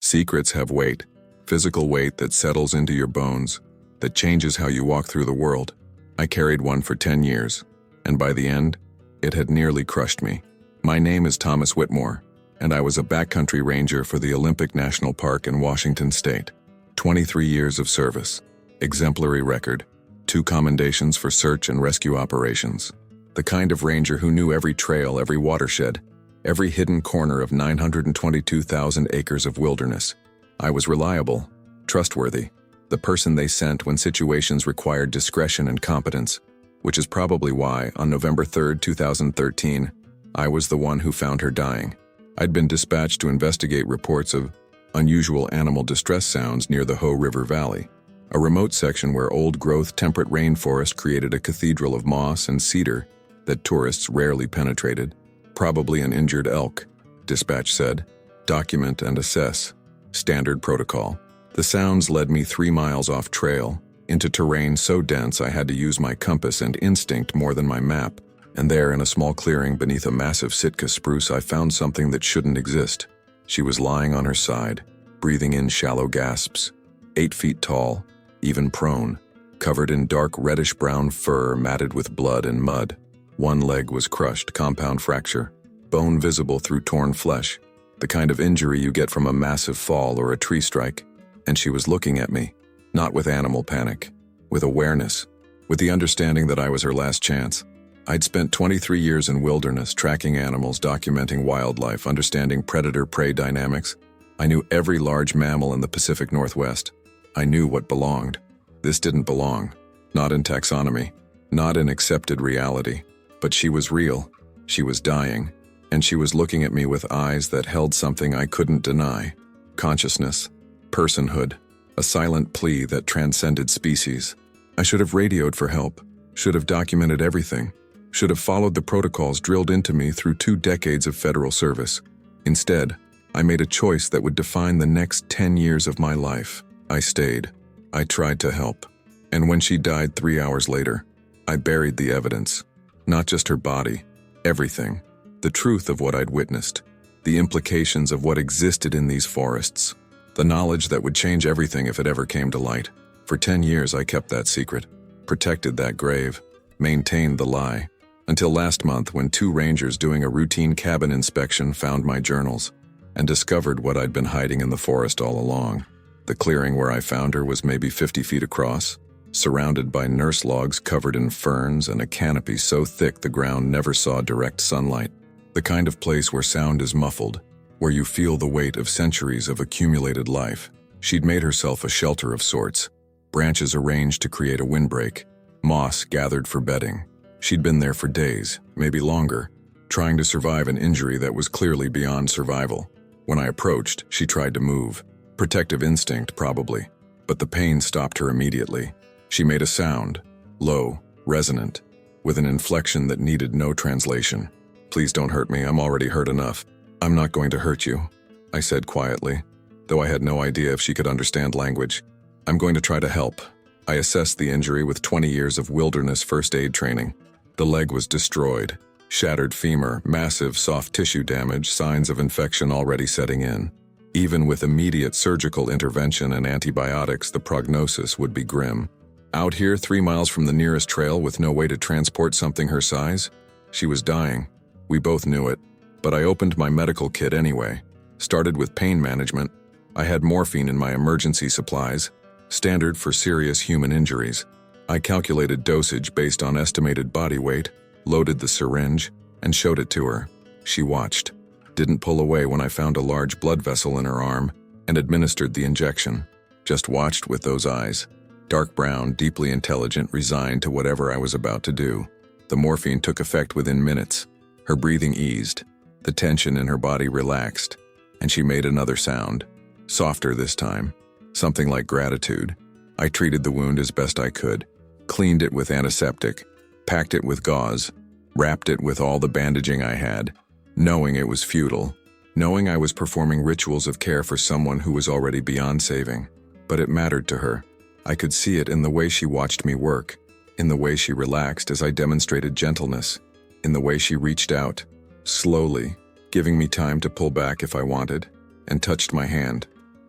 Secrets have weight, physical weight that settles into your bones, that changes how you walk through the world. I carried one for 10 years, and by the end, it had nearly crushed me. My name is Thomas Whitmore, and I was a backcountry ranger for the Olympic National Park in Washington State. 23 years of service, exemplary record, 2 commendations for search and rescue operations. The kind of ranger who knew every trail, every watershed, every hidden corner of 922,000 acres of wilderness. I was reliable, trustworthy, the person they sent when situations required discretion and competence, which is probably why, on November 3, 2013, I was the one who found her dying. I'd been dispatched to investigate reports of unusual animal distress sounds near the Hoh River Valley, a remote section where old-growth temperate rainforest created a cathedral of moss and cedar that tourists rarely penetrated. Probably an injured elk, dispatch said. Document and assess. Standard protocol. The sounds led me 3 miles off trail, into terrain so dense I had to use my compass and instinct more than my map. And there, in a small clearing beneath a massive Sitka spruce, I found something that shouldn't exist. She was lying on her side, breathing in shallow gasps, 8 feet tall, even prone, covered in dark reddish-brown fur matted with blood and mud. One leg was crushed, compound fracture, bone visible through torn flesh, the kind of injury you get from a massive fall or a tree strike. And she was looking at me, not with animal panic, with awareness, with the understanding that I was her last chance. I'd spent 23 years in wilderness, tracking animals, documenting wildlife, understanding predator-prey dynamics. I knew every large mammal in the Pacific Northwest. I knew what belonged. This didn't belong. Not in taxonomy, not in accepted reality. But she was real. She was dying. And she was looking at me with eyes that held something I couldn't deny. Consciousness. Personhood. A silent plea that transcended species. I should have radioed for help. Should have documented everything. Should have followed the protocols drilled into me through 2 decades of federal service. Instead, I made a choice that would define the next 10 years of my life. I stayed. I tried to help. And when she died 3 hours later, I buried the evidence. Not just her body, everything. The truth of what I'd witnessed. The implications of what existed in these forests. The knowledge that would change everything if it ever came to light. For 10 years I kept that secret, protected that grave, maintained the lie. Until last month when 2 rangers doing a routine cabin inspection found my journals and discovered what I'd been hiding in the forest all along. The clearing where I found her was maybe 50 feet across, surrounded by nurse logs covered in ferns and a canopy so thick the ground never saw direct sunlight. The kind of place where sound is muffled, where you feel the weight of centuries of accumulated life. She'd made herself a shelter of sorts, branches arranged to create a windbreak, moss gathered for bedding. She'd been there for days, maybe longer, trying to survive an injury that was clearly beyond survival. When I approached, she tried to move. Protective instinct, probably, but the pain stopped her immediately. She made a sound, low, resonant, with an inflection that needed no translation. "Please don't hurt me, I'm already hurt enough." "I'm not going to hurt you," I said quietly, though I had no idea if she could understand language. "I'm going to try to help." I assessed the injury with 20 years of wilderness first aid training. The leg was destroyed, shattered femur, massive soft tissue damage, signs of infection already setting in. Even with immediate surgical intervention and antibiotics, the prognosis would be grim. Out here 3 miles from the nearest trail with no way to transport something her size? She was dying. We both knew it. But I opened my medical kit anyway. Started with pain management. I had morphine in my emergency supplies, standard for serious human injuries. I calculated dosage based on estimated body weight, loaded the syringe, and showed it to her. She watched. Didn't pull away when I found a large blood vessel in her arm and administered the injection. Just watched with those eyes. Dark brown, deeply intelligent, resigned to whatever I was about to do. The morphine took effect within minutes. Her breathing eased. The tension in her body relaxed, and she made another sound. Softer this time. Something like gratitude. I treated the wound as best I could. Cleaned it with antiseptic. Packed it with gauze. Wrapped it with all the bandaging I had. Knowing it was futile. Knowing I was performing rituals of care for someone who was already beyond saving. But it mattered to her. I could see it in the way she watched me work. In the way she relaxed as I demonstrated gentleness. In the way she reached out. Slowly, giving me time to pull back if I wanted, and touched my hand.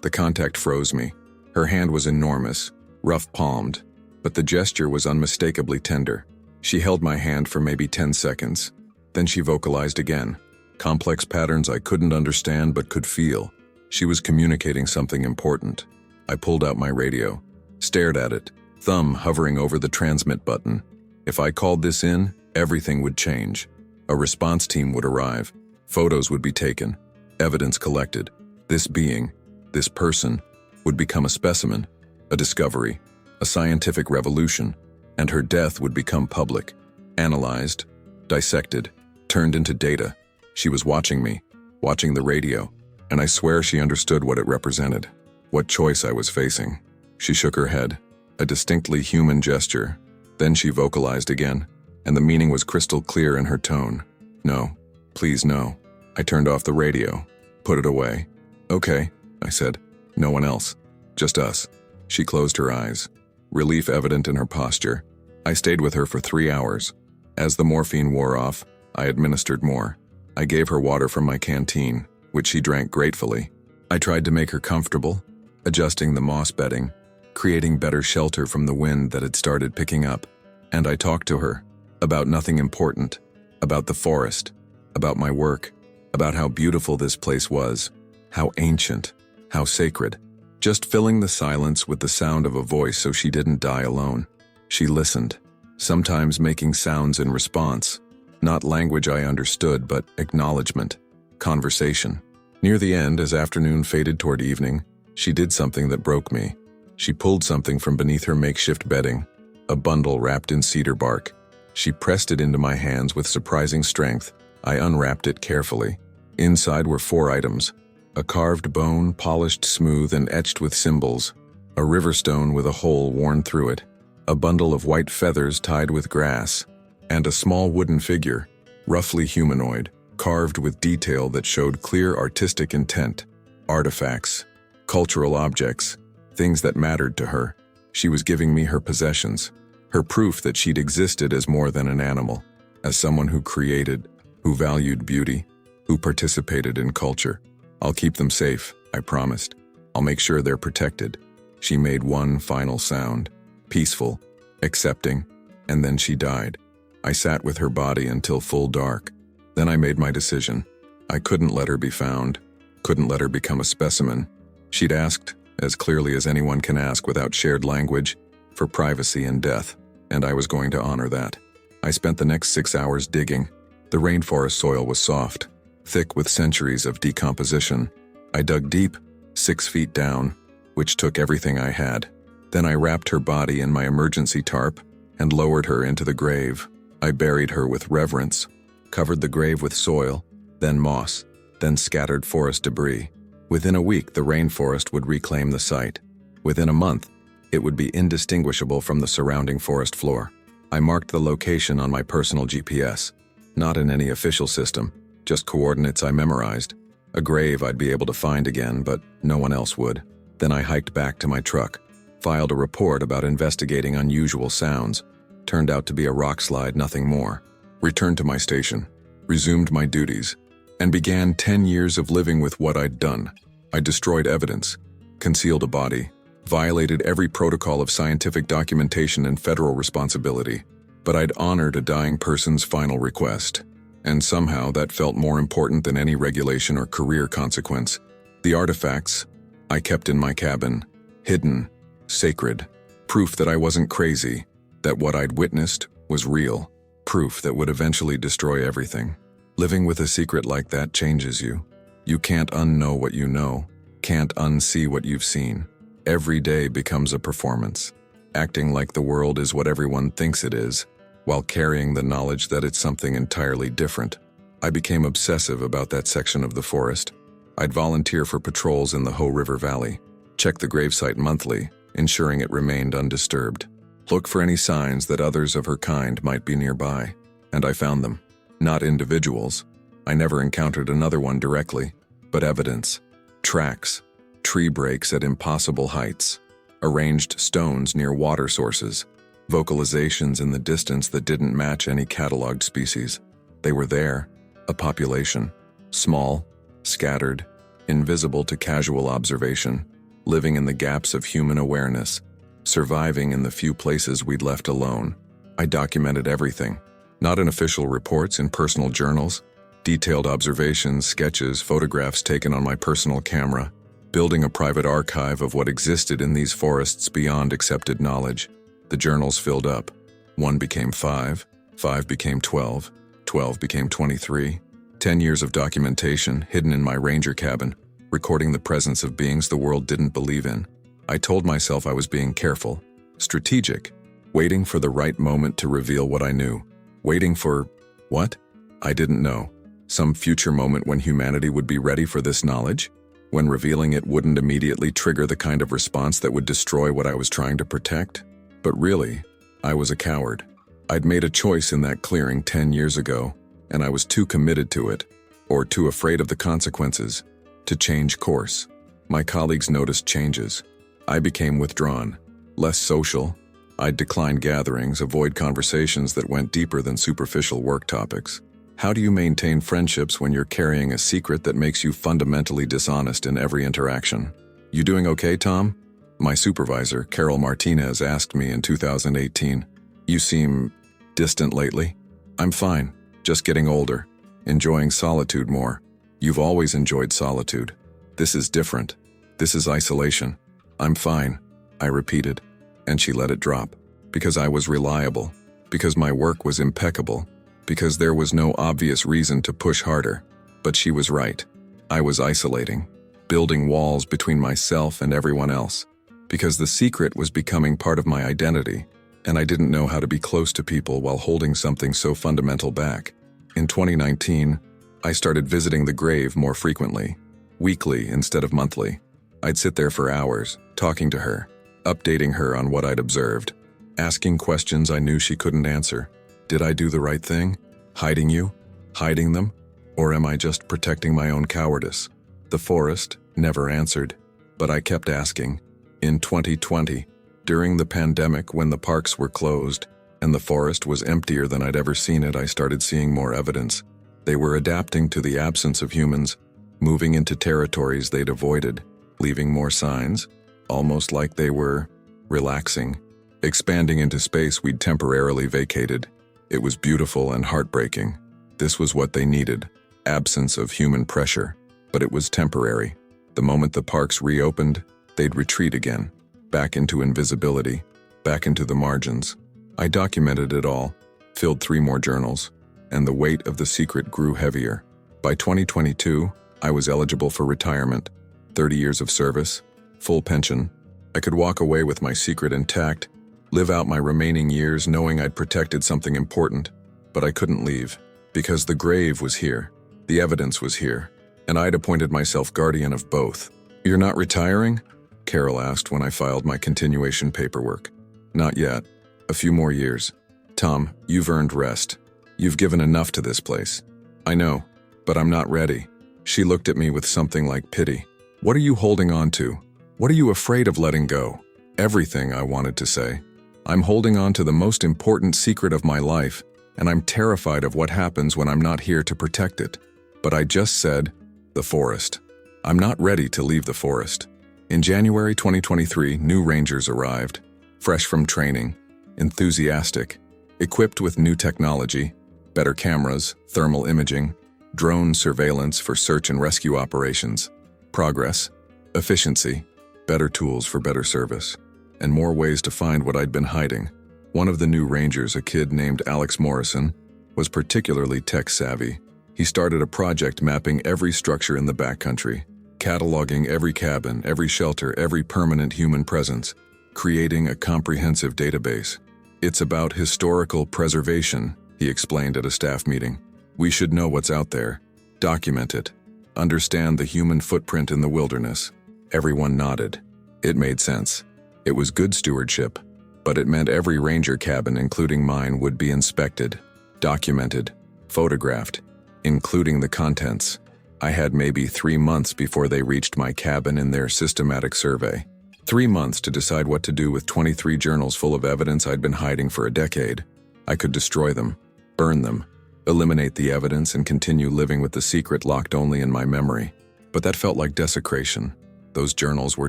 The contact froze me. Her hand was enormous, rough-palmed, but the gesture was unmistakably tender. She held my hand for maybe 10 seconds. Then she vocalized again. Complex patterns I couldn't understand but could feel. She was communicating something important. I pulled out my radio, stared at it, thumb hovering over the transmit button. If I called this in, everything would change. A response team would arrive. Photos would be taken. Evidence collected. This being, this person, would become a specimen, a discovery, a scientific revolution, and her death would become public, analyzed, dissected, turned into data. She was watching me, watching the radio, and I swear she understood what it represented, what choice I was facing. She shook her head, a distinctly human gesture. Then she vocalized again, and the meaning was crystal clear in her tone. No, please no. I turned off the radio, put it away. Okay, I said. No one else, just us. She closed her eyes, relief evident in her posture. I stayed with her for 3 hours. As the morphine wore off, I administered more. I gave her water from my canteen, which she drank gratefully. I tried to make her comfortable, adjusting the moss bedding, creating better shelter from the wind that had started picking up. And I talked to her about nothing important, about the forest, about my work, about how beautiful this place was, how ancient, how sacred, just filling the silence with the sound of a voice so she didn't die alone. She listened, sometimes making sounds in response, not language I understood, but acknowledgement, conversation. Near the end, as afternoon faded toward evening, she did something that broke me. She pulled something from beneath her makeshift bedding, a bundle wrapped in cedar bark. She pressed it into my hands with surprising strength. I unwrapped it carefully. Inside were 4 items: a carved bone, polished smooth and etched with symbols, a river stone with a hole worn through it, a bundle of white feathers tied with grass, and a small wooden figure, roughly humanoid, carved with detail that showed clear artistic intent. Artifacts, cultural objects, things that mattered to her. She was giving me her possessions, her proof that she'd existed as more than an animal, as someone who created, who valued beauty, who participated in culture. I'll keep them safe, I promised. I'll make sure they're protected. She made one final sound, peaceful, accepting, and then she died. I sat with her body until full dark. Then I made my decision. I couldn't let her be found, couldn't let her become a specimen. She'd asked, as clearly as anyone can ask without shared language, for privacy and death, and I was going to honor that. I spent the next 6 hours digging. The rainforest soil was soft, thick with centuries of decomposition. I dug deep, 6 feet down, which took everything I had. Then I wrapped her body in my emergency tarp and lowered her into the grave. I buried her with reverence, covered the grave with soil, then moss, then scattered forest debris. Within a week, the rainforest would reclaim the site. Within a month, it would be indistinguishable from the surrounding forest floor. I marked the location on my personal GPS, not in any official system, just coordinates I memorized. A grave I'd be able to find again, but no one else would. Then I hiked back to my truck, filed a report about investigating unusual sounds. Turned out to be a rock slide, nothing more. Returned to my station, resumed my duties, and began 10 years of living with what I'd done. I destroyed evidence, concealed a body, violated every protocol of scientific documentation and federal responsibility, but I'd honored a dying person's final request. And somehow that felt more important than any regulation or career consequence. The artifacts I kept in my cabin, hidden, sacred, proof that I wasn't crazy, that what I'd witnessed was real, proof that would eventually destroy everything. Living with a secret like that changes you. You can't unknow what you know, can't unsee what you've seen. Every day becomes a performance, acting like the world is what everyone thinks it is, while carrying the knowledge that it's something entirely different. I became obsessive about that section of the forest. I'd volunteer for patrols in the Ho River Valley, check the gravesite monthly, ensuring it remained undisturbed. Look for any signs that others of her kind might be nearby, and I found them. Not individuals. I never encountered another one directly, but evidence. Tracks, tree breaks at impossible heights, arranged stones near water sources, vocalizations in the distance that didn't match any cataloged species. They were there, a population, small, scattered, invisible to casual observation, living in the gaps of human awareness, surviving in the few places we'd left alone. I documented everything, not in official reports, in personal journals, detailed observations, sketches, photographs taken on my personal camera, building a private archive of what existed in these forests beyond accepted knowledge. The journals filled up. 1 became 5, 5 became 12, 12 became 23. 10 years of documentation hidden in my ranger cabin, recording the presence of beings the world didn't believe in. I told myself I was being careful, strategic, waiting for the right moment to reveal what I knew. Waiting for what? I didn't know. Some future moment when humanity would be ready for this knowledge? When revealing it wouldn't immediately trigger the kind of response that would destroy what I was trying to protect? But really, I was a coward. I'd made a choice in that clearing 10 years ago, and I was too committed to it, or too afraid of the consequences, to change course. My colleagues noticed changes. I became withdrawn, less social. I'd decline gatherings, avoid conversations that went deeper than superficial work topics. How do you maintain friendships when you're carrying a secret that makes you fundamentally dishonest in every interaction? You doing okay, Tom? My supervisor, Carol Martinez, asked me in 2018. You seem distant lately. I'm fine, just getting older, enjoying solitude more. You've always enjoyed solitude. This is different. This is isolation. I'm fine, I repeated, and she let it drop. Because I was reliable, because my work was impeccable, because there was no obvious reason to push harder. But she was right. I was isolating, building walls between myself and everyone else, because the secret was becoming part of my identity, and I didn't know how to be close to people while holding something so fundamental back. In 2019, I started visiting the grave more frequently, weekly instead of monthly. I'd sit there for hours, talking to her, updating her on what I'd observed, asking questions I knew she couldn't answer. Did I do the right thing? Hiding you? Hiding them? Or am I just protecting my own cowardice? The forest never answered, but I kept asking. In 2020, during the pandemic when the parks were closed and the forest was emptier than I'd ever seen it, I started seeing more evidence. They were adapting to the absence of humans, moving into territories they'd avoided, leaving more signs, almost like they were relaxing, expanding into space we'd temporarily vacated. It was beautiful and heartbreaking. This was what they needed, absence of human pressure, but it was temporary. The moment the parks reopened, they'd retreat again, back into invisibility, back into the margins. I documented it all, filled 3 more journals, and the weight of the secret grew heavier. By 2022, I was eligible for retirement, 30 years of service, full pension. I could walk away with my secret intact, live out my remaining years knowing I'd protected something important, but I couldn't leave, because the grave was here, the evidence was here, and I'd appointed myself guardian of both. You're not retiring? Carol asked when I filed my continuation paperwork. Not yet. A few more years. Tom, you've earned rest. You've given enough to this place. I know, but I'm not ready. She looked at me with something like pity. What are you holding on to? What are you afraid of letting go? Everything, I wanted to say. I'm holding on to the most important secret of my life, and I'm terrified of what happens when I'm not here to protect it. But I just said, the forest. I'm not ready to leave the forest. In January 2023, new rangers arrived, fresh from training, enthusiastic, equipped with new technology, better cameras, thermal imaging, drone surveillance for search and rescue operations, progress, efficiency, better tools for better service, and more ways to find what I'd been hiding. One of the new rangers, a kid named Alex Morrison, was particularly tech-savvy. He started a project mapping every structure in the backcountry, cataloging every cabin, every shelter, every permanent human presence, creating a comprehensive database. It's about historical preservation, he explained at a staff meeting. We should know what's out there, document it, understand the human footprint in the wilderness. Everyone nodded. It made sense. It was good stewardship, but it meant every ranger cabin, including mine, would be inspected, documented, photographed, including the contents. I had maybe 3 months before they reached my cabin in their systematic survey. 3 months to decide what to do with 23 journals full of evidence I'd been hiding for a decade. I could destroy them, burn them, eliminate the evidence, and continue living with the secret locked only in my memory. But that felt like desecration. Those journals were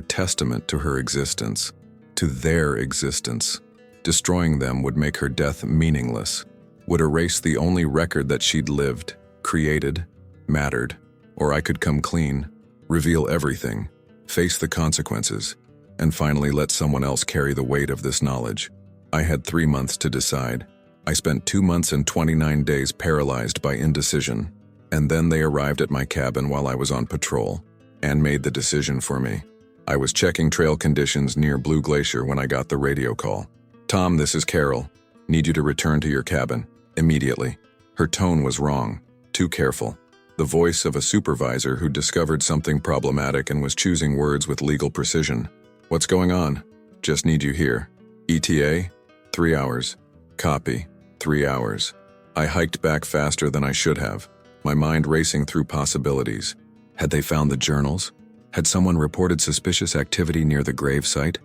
testament to her existence, to their existence. Destroying them would make her death meaningless, would erase the only record that she'd lived, created, mattered. Or I could come clean, reveal everything, face the consequences, and finally let someone else carry the weight of this knowledge. I had 3 months to decide. I spent 2 months and 29 days paralyzed by indecision, and then they arrived at my cabin while I was on patrol and made the decision for me. I was checking trail conditions near Blue Glacier when I got the radio call. "Tom, this is Carol. Need you to return to your cabin, immediately." Her tone was wrong, too careful. The voice of a supervisor who discovered something problematic and was choosing words with legal precision. "What's going on? Just need you here." "ETA? 3 hours. Copy. 3 hours." I hiked back faster than I should have, my mind racing through possibilities. Had they found the journals? Had someone reported suspicious activity near the grave site?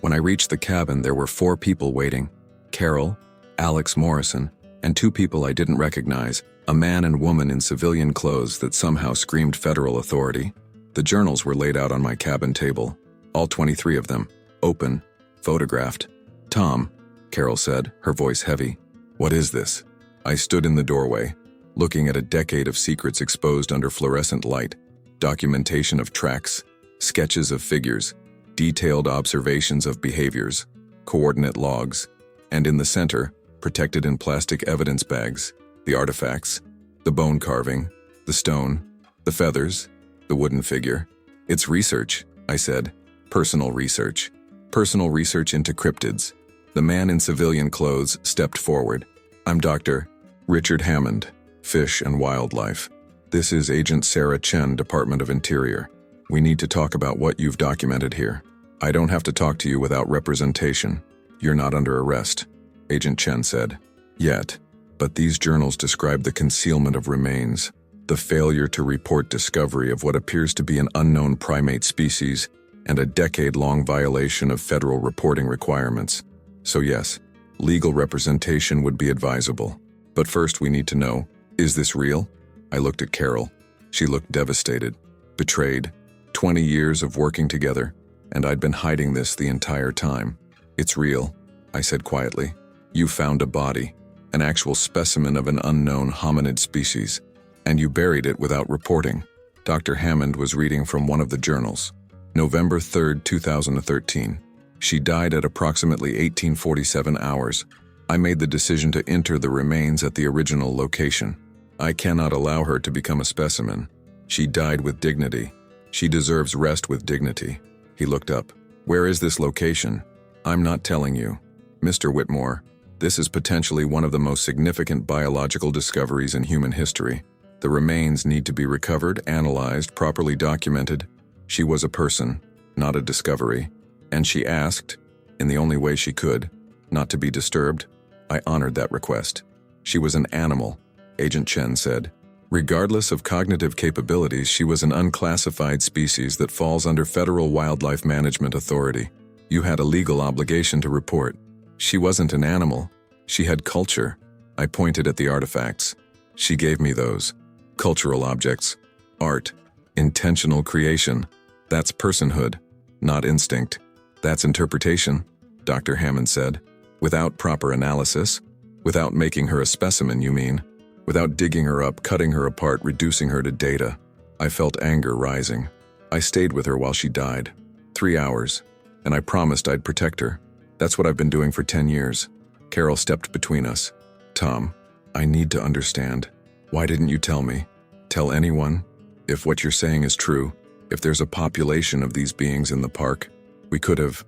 When I reached the cabin, there were 4 people waiting. Carol, Alex Morrison, and 2 people I didn't recognize, a man and woman in civilian clothes that somehow screamed federal authority. The journals were laid out on my cabin table, all 23 of them, open, photographed. "Tom," Carol said, her voice heavy. "What is this?" I stood in the doorway, looking at a decade of secrets exposed under fluorescent light, documentation of tracks, sketches of figures, detailed observations of behaviors, coordinate logs, and in the center, protected in plastic evidence bags, the artifacts, the bone carving, the stone, the feathers, the wooden figure. "It's research," I said. "Personal research. Personal research into cryptids." The man in civilian clothes stepped forward. "I'm Dr. Richard Hammond, Fish and Wildlife. This is Agent Sarah Chen, Department of Interior. We need to talk about what you've documented here. I don't have to talk to you without representation. You're not under arrest," Agent Chen said. "Yet. But these journals describe the concealment of remains, the failure to report discovery of what appears to be an unknown primate species, and a decade-long violation of federal reporting requirements. So yes, legal representation would be advisable. But first we need to know, is this real?" I looked at Carol. She looked devastated, betrayed. 20 years of working together, and I'd been hiding this the entire time. "It's real," I said quietly. "You found a body, an actual specimen of an unknown hominid species, and you buried it without reporting." Dr. Hammond was reading from one of the journals. November 3rd, 2013. She died at approximately 1847 hours. I made the decision to inter the remains at the original location. I cannot allow her to become a specimen. She died with dignity. She deserves rest with dignity. He looked up. "Where is this location?" "I'm not telling you. Mr. Whitmore, this is potentially one of the most significant biological discoveries in human history. The remains need to be recovered, analyzed, properly documented. She was a person, not a discovery, and she asked, in the only way she could, not to be disturbed. I honored that request. She was an animal," Agent Chen said. "Regardless of cognitive capabilities, she was an unclassified species that falls under Federal Wildlife Management Authority. You had a legal obligation to report. She wasn't an animal. She had culture." I pointed at the artifacts. "She gave me those. Cultural objects. Art. Intentional creation. That's personhood, not instinct. That's interpretation," Dr. Hammond said. "Without proper analysis? Without making her a specimen, you mean? Without digging her up, cutting her apart, reducing her to data?" I felt anger rising. I stayed with her while she died. 3 hours. And I promised I'd protect her. That's what I've been doing for 10 years. Carol stepped between us. "Tom, I need to understand. Why didn't you tell me? Tell anyone? If what you're saying is true, if there's a population of these beings in the park, we could have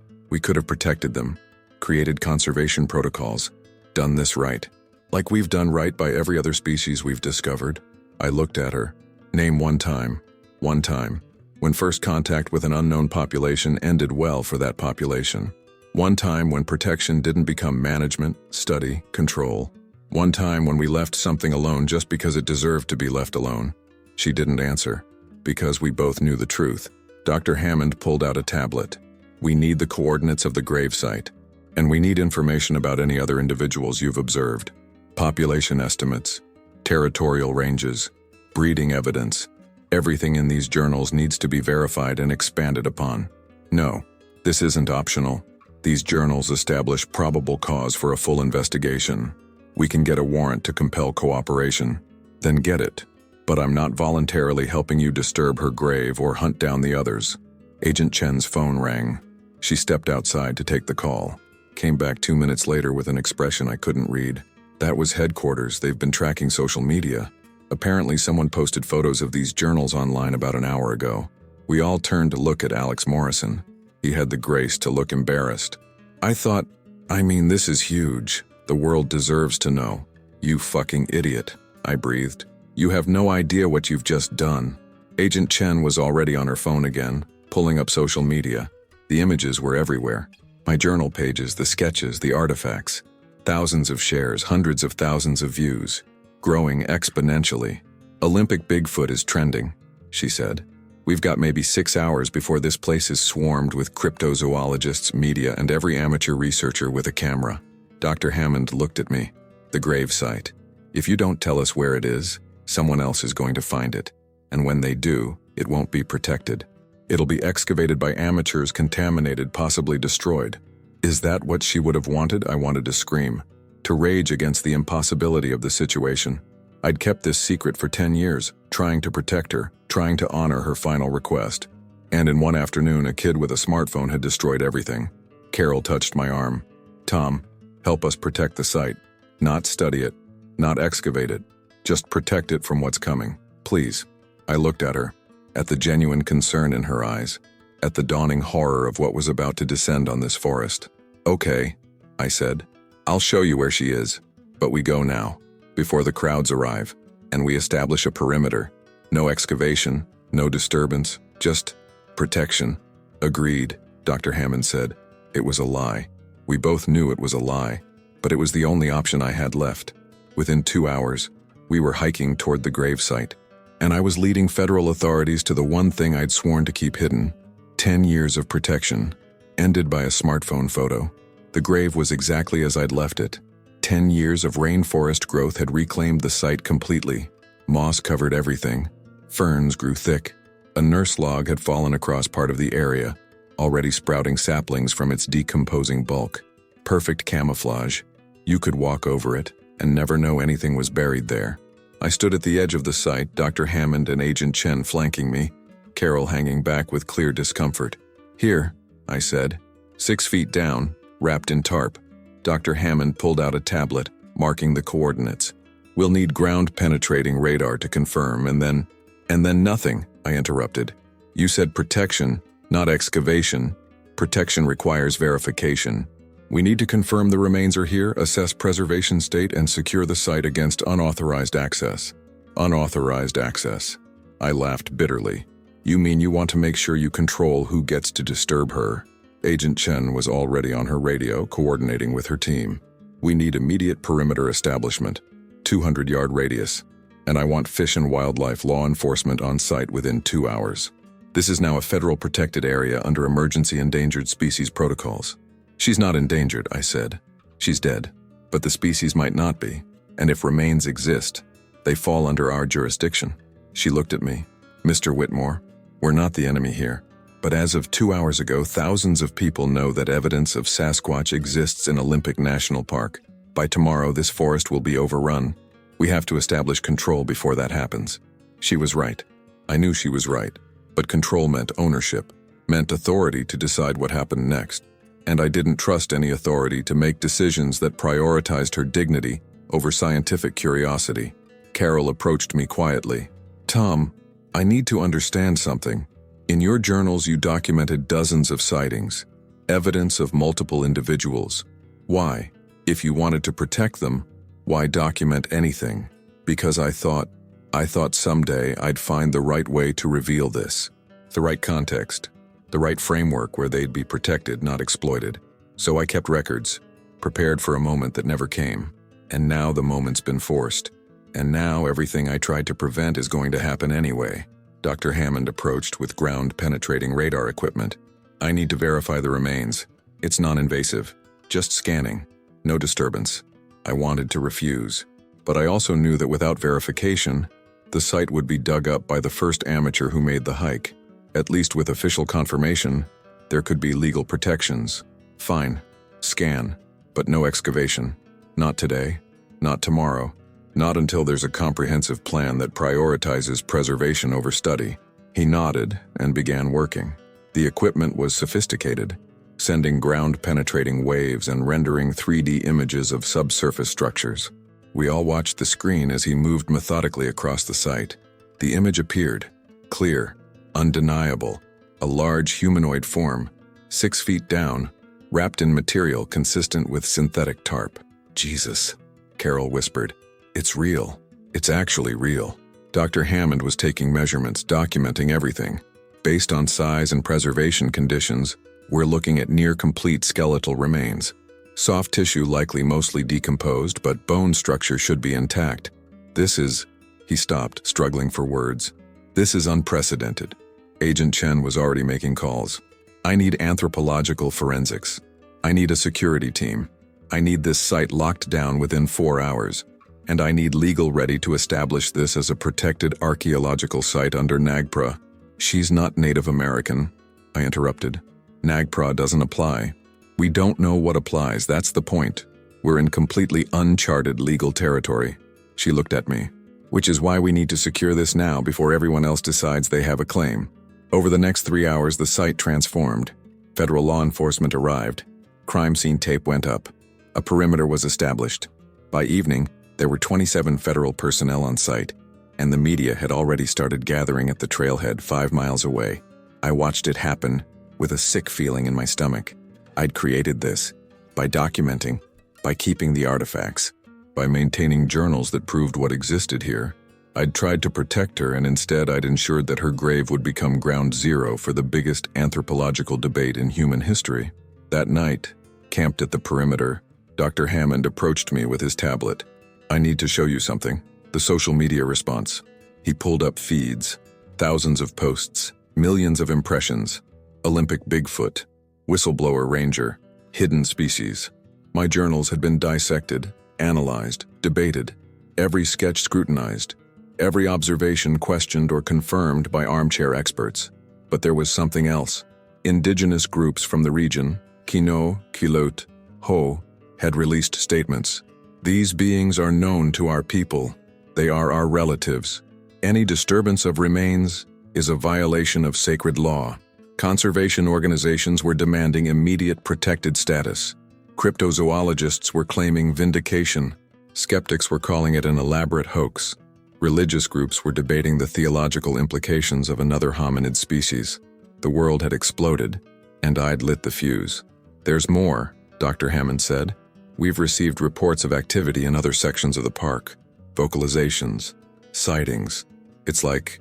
protected them, created conservation protocols, done this right. Like we've done right by every other species we've discovered." I looked at her. "Name one time. One time. When first contact with an unknown population ended well for that population. One time when protection didn't become management, study, control. One time when we left something alone just because it deserved to be left alone." She didn't answer, because we both knew the truth. Dr. Hammond pulled out a tablet. "We need the coordinates of the gravesite, and we need information about any other individuals you've observed. Population estimates, territorial ranges, breeding evidence, Everything in these journals needs to be verified and expanded upon. No, this isn't optional. These journals establish probable cause for a full investigation. We can get a warrant to compel cooperation. Then get it. But I'm not voluntarily helping you disturb her grave or hunt down the others. Agent Chen's phone rang. She stepped outside to take the call. Came back 2 minutes later with an expression I couldn't read. That was headquarters. They've been tracking social media. Apparently someone posted photos of these journals online about an hour ago. We all turned to look at Alex Morrison. He had the grace to look embarrassed. I mean, this is huge. The world deserves to know. You fucking idiot, I breathed. You have no idea what you've just done. Agent Chen was already on her phone again, pulling up social media. The images were everywhere. My journal pages, the sketches, the artifacts. Thousands of shares, hundreds of thousands of views. Growing exponentially. Olympic Bigfoot is trending, she said. We've got maybe 6 hours before this place is swarmed with cryptozoologists, media, and every amateur researcher with a camera. Dr. Hammond looked at me. The grave site. If you don't tell us where it is, someone else is going to find it. And when they do, it won't be protected. It'll be excavated by amateurs, contaminated, possibly destroyed. Is that what she would have wanted? I wanted to scream. To rage against the impossibility of the situation. I'd kept this secret for 10 years, trying to protect her, trying to honor her final request. And in one afternoon, a kid with a smartphone had destroyed everything. Carol touched my arm. Tom, help us protect the site. Not study it, not excavate it. Just protect it from what's coming, please. I looked at her, at the genuine concern in her eyes, at the dawning horror of what was about to descend on this forest. Okay, I said. I'll show you where she is, but we go now, before the crowds arrive, and we establish a perimeter. No excavation, no disturbance, just protection. Agreed, Dr. Hammond said. It was a lie. We both knew it was a lie, but it was the only option I had left. Within 2 hours, we were hiking toward the gravesite, and I was leading federal authorities to the one thing I'd sworn to keep hidden. 10 years of protection, ended by a smartphone photo. The grave was exactly as I'd left it. 10 years of rainforest growth had reclaimed the site completely. Moss covered everything. Ferns grew thick. A nurse log had fallen across part of the area, already sprouting saplings from its decomposing bulk. Perfect camouflage. You could walk over it and never know anything was buried there. I stood at the edge of the site, Dr. Hammond and Agent Chen flanking me, Carol hanging back with clear discomfort. Here, I said. 6 feet down, wrapped in tarp. Dr. Hammond pulled out a tablet, marking the coordinates. We'll need ground-penetrating radar to confirm, and then nothing, I interrupted. You said protection, not excavation. Protection requires verification. We need to confirm the remains are here, assess preservation state, and secure the site against unauthorized access. Unauthorized access. I laughed bitterly. You mean you want to make sure you control who gets to disturb her? Agent Chen was already on her radio, coordinating with her team. We need immediate perimeter establishment, 200-yard radius, and I want Fish and Wildlife law enforcement on site within 2 hours. This is now a federal protected area under emergency endangered species protocols. She's not endangered, I said. She's dead, but the species might not be, and if remains exist, they fall under our jurisdiction. She looked at me. Mr. Whitmore, we're not the enemy here. But as of 2 hours ago, thousands of people know that evidence of Sasquatch exists in Olympic National Park. By tomorrow, this forest will be overrun. We have to establish control before that happens. She was right. I knew she was right. But control meant ownership, meant authority to decide what happened next. And I didn't trust any authority to make decisions that prioritized her dignity over scientific curiosity. Carol approached me quietly. Tom, I need to understand something. In your journals, you documented dozens of sightings, evidence of multiple individuals. Why? If you wanted to protect them, why document anything? Because I thought someday I'd find the right way to reveal this. The right context, the right framework where they'd be protected, not exploited. So I kept records, prepared for a moment that never came. And now the moment's been forced. And now everything I tried to prevent is going to happen anyway. Dr. Hammond approached with ground-penetrating radar equipment. I need to verify the remains. It's non-invasive, just scanning, no disturbance. I wanted to refuse, but I also knew that without verification, The site would be dug up by the first amateur who made the hike. At least with official confirmation, there could be legal protections. Fine. Scan. But no excavation. Not today. Not tomorrow. Not until there's a comprehensive plan that prioritizes preservation over study. He nodded and began working. The equipment was sophisticated, sending ground-penetrating waves and rendering 3D images of subsurface structures. We all watched the screen as he moved methodically across the site. The image appeared, clear, undeniable, a large humanoid form, 6 feet down, wrapped in material consistent with synthetic tarp. "Jesus," Carol whispered. "It's real. It's actually real." Dr. Hammond was taking measurements, documenting everything. Based on size and preservation conditions, we're looking at near-complete skeletal remains. Soft tissue likely mostly decomposed, but bone structure should be intact. This is... He stopped, struggling for words. "This is unprecedented." Agent Chen was already making calls. "I need anthropological forensics. I need a security team. I need this site locked down within 4 hours. And I need legal ready to establish this as a protected archaeological site under NAGPRA." "She's not Native American," I interrupted. "NAGPRA doesn't apply. We don't know what applies, that's the point. We're in completely uncharted legal territory." She looked at me. "Which is why we need to secure this now before everyone else decides they have a claim." Over the next 3 hours, the site transformed. Federal law enforcement arrived. Crime scene tape went up. A perimeter was established. By evening, there were 27 federal personnel on site, and the media had already started gathering at the trailhead 5 miles away. I watched it happen with a sick feeling in my stomach. I'd created this by documenting, by keeping the artifacts, by maintaining journals that proved what existed here. I'd tried to protect her, and instead I'd ensured that her grave would become ground zero for the biggest anthropological debate in human history. That night, camped at the perimeter, Dr. Hammond approached me with his tablet. "I need to show you something." The social media response. He pulled up feeds. Thousands of posts, millions of impressions. Olympic Bigfoot, whistleblower ranger, hidden species. My journals had been dissected, analyzed, debated. Every sketch scrutinized. Every observation questioned or confirmed by armchair experts. But there was something else. Indigenous groups from the region, Kino, Kilot, Ho, had released statements. "These beings are known to our people. They are our relatives. Any disturbance of remains is a violation of sacred law." Conservation organizations were demanding immediate protected status. Cryptozoologists were claiming vindication. Skeptics were calling it an elaborate hoax. Religious groups were debating the theological implications of another hominid species. The world had exploded, and I'd lit the fuse. "There's more," Dr. Hammond said. "We've received reports of activity in other sections of the park. Vocalizations, sightings. It's like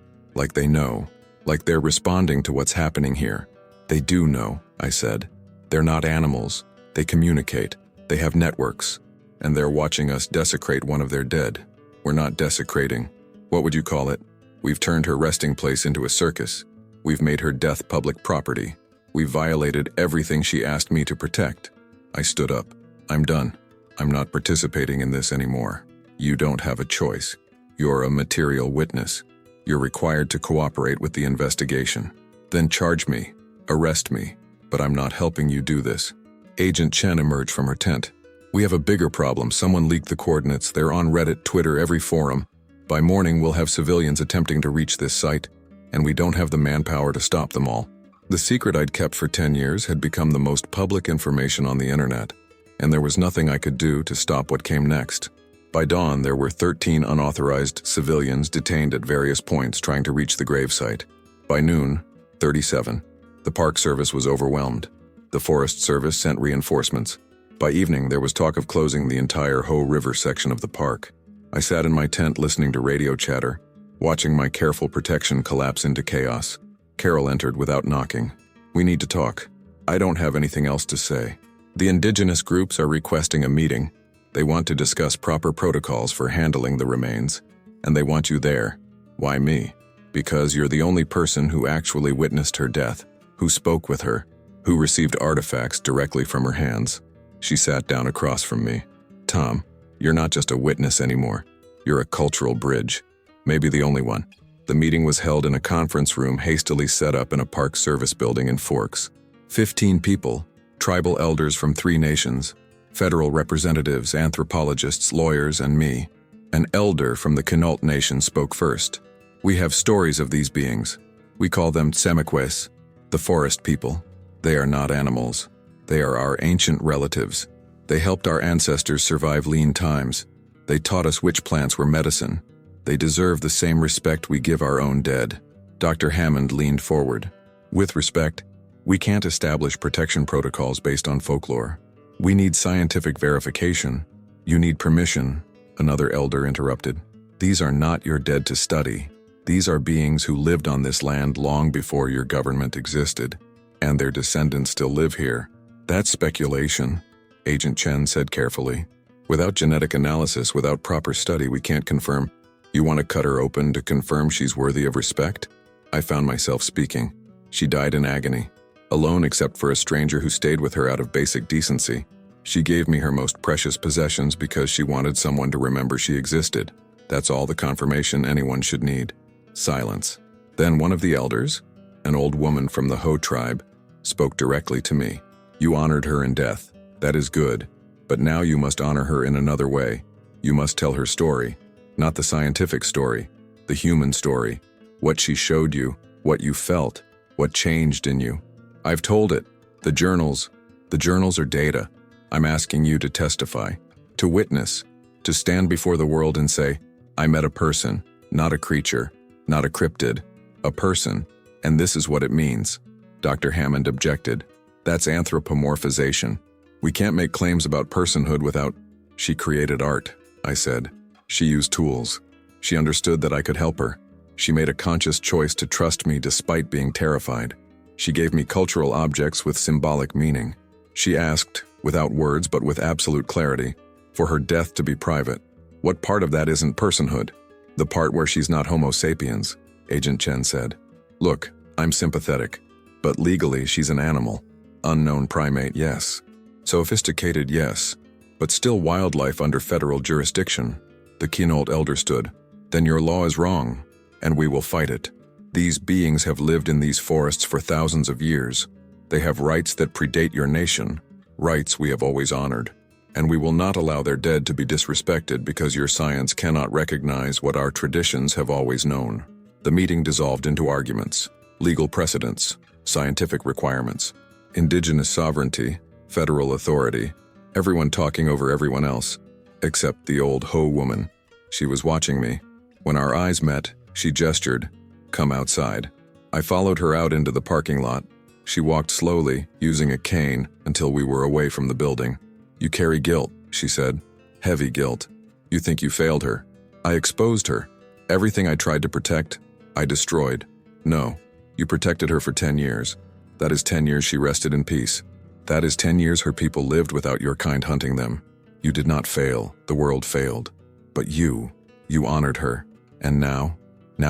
they know. Like they're responding to what's happening here." "They do know," I said. "They're not animals. They communicate. They have networks. And they're watching us desecrate one of their dead." "We're not desecrating. What would you call it? We've turned her resting place into a circus. We've made her death public property. We've violated everything she asked me to protect." I stood up. "I'm done. I'm not participating in this anymore. You don't have a choice. You're a material witness. You're required to cooperate with the investigation. Then charge me, arrest me, but I'm not helping you do this." Agent Chen emerged from her tent. "We have a bigger problem. Someone leaked the coordinates. They're on Reddit, Twitter, every forum. By morning, we'll have civilians attempting to reach this site, and we don't have the manpower to stop them all." The secret I'd kept for 10 years had become the most public information on the internet, and there was nothing I could do to stop what came next. By dawn, there were 13 unauthorized civilians detained at various points trying to reach the gravesite. By noon, 37. The Park Service was overwhelmed. The Forest Service sent reinforcements. By evening, there was talk of closing the entire Ho River section of the park. I sat in my tent listening to radio chatter, watching my careful protection collapse into chaos. Carol entered without knocking. "We need to talk. I don't have anything else to say. The indigenous groups are requesting a meeting. They want to discuss proper protocols for handling the remains, and they want you there." "Why me?" "Because you're the only person who actually witnessed her death, who spoke with her, who received artifacts directly from her hands." She sat down across from me. "Tom, you're not just a witness anymore. You're a cultural bridge. Maybe the only one. The meeting was held in a conference room hastily set up in a park service building in Forks. 15 people, tribal elders from 3 nations, federal representatives, anthropologists, lawyers, and me. An elder from the Quinault Nation spoke first. We have stories of these beings. We call them Tsemiques, the forest people. They are not animals. They are our ancient relatives. They helped our ancestors survive lean times. They taught us which plants were medicine. They deserve the same respect we give our own dead. Dr. Hammond leaned forward. With respect, we can't establish protection protocols based on folklore. We need scientific verification. You need permission, another elder interrupted. These are not your dead to study. These are beings who lived on this land long before your government existed, and their descendants still live here. That's speculation, Agent Chen said carefully. Without genetic analysis, without proper study, we can't confirm. You want to cut her open to confirm she's worthy of respect? I found myself speaking. She died in agony, alone except for a stranger who stayed with her out of basic decency. She gave me her most precious possessions because she wanted someone to remember she existed. That's all the confirmation anyone should need. Silence. Then one of the elders, an old woman from the Ho tribe, spoke directly to me. You honored her in death. That is good. But now you must honor her in another way. You must tell her story. Not the scientific story, the human story. What she showed you, what you felt, what changed in you. I've told it. The journals are data. I'm asking you to testify, to witness, to stand before the world and say, I met a person, not a creature, not a cryptid, a person, and this is what it means. Dr. Hammond objected. That's anthropomorphization. We can't make claims about personhood without... She created art, I said. She used tools. She understood that I could help her. She made a conscious choice to trust me despite being terrified. She gave me cultural objects with symbolic meaning. She asked, without words but with absolute clarity, for her death to be private. What part of that isn't personhood? The part where she's not Homo sapiens, Agent Chen said. Look, I'm sympathetic, but legally she's an animal. Unknown primate, yes. Sophisticated, yes. But still wildlife under federal jurisdiction. The Quinault elder stood. Then your law is wrong, and we will fight it. These beings have lived in these forests for thousands of years. They have rights that predate your nation, rights we have always honored. And we will not allow their dead to be disrespected because your science cannot recognize what our traditions have always known. The meeting dissolved into arguments, legal precedents, scientific requirements, indigenous sovereignty, federal authority, everyone talking over everyone else. Except the old Ho woman. She was watching me. When our eyes met, she gestured, "Come outside." I followed her out into the parking lot. She walked slowly, using a cane, until we were away from the building. You carry guilt, she said. Heavy guilt. You think you failed her. I exposed her. Everything I tried to protect, I destroyed. No, you protected her for 10 years. That is 10 years she rested in peace. That is 10 years her people lived without your kind hunting them. You did not fail, the world failed. But you honored her. And now